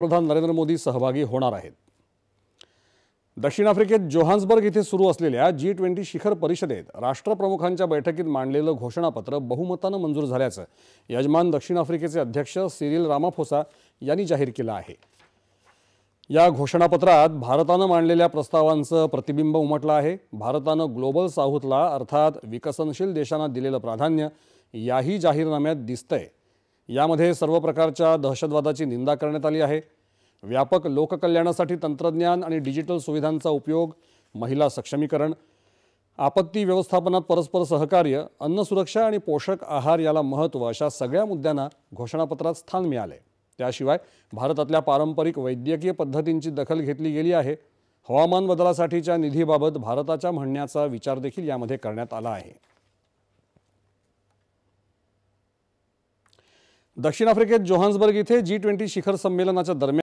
प्रधान नरेंद्र मोदी सहभागी होणार आहेत। दक्षिण आफ्रिकेत जोहान्सबर्ग येथे सुरू असलेल्या G20 शिखर परिषदेत राष्ट्रप्रमुखांच्या बैठकीत मांडलेलं घोषणापत्र बहुमतानं मंजूर झाल्याचं यजमान दक्षिण आफ्रिकेचे अध्यक्ष सिरिल रामाफोसा यांनी जाहीर केलं आहे। या घोषणापत्रात भारतानं मांडलेल्या प्रस्तावांचं प्रतिबिंब उमटलं आहे। भारतानं ग्लोबल साऊथला अर्थात विकसनशील देशांना दिलेलं प्राधान्य याही जाहीरनाम्यात दिसतंय। यामध्ये सर्व प्रकारच्या दहशतवादाची निंदा करण्यात आली आहे। व्यापक लोककल्याणासाठी तंत्रज्ञान आणि डिजिटल सुविधांचा उपयोग, महिला सक्षमीकरण, आपत्ती व्यवस्थापनात परस्पर सहकार्य, अन्न सुरक्षा आणि पोषक आहार याला महत्त्व अशा सगळ्या मुद्द्यांना घोषणापत्रात स्थान मिळाले। त्याशिवाय भारतातल्या पारंपरिक वैद्यकीय पद्धतींची दखल घेतली गेली आहे। हवामान बदलासाठीच्या निधीबाबत भारताच्या म्हणण्याचा विचार देखील यामध्ये करण्यात आला आहे। दक्षिण आफ्रिकेत जोहान्सबर्ग येथे G20 शिखर संमेलनाच्या दरम्यान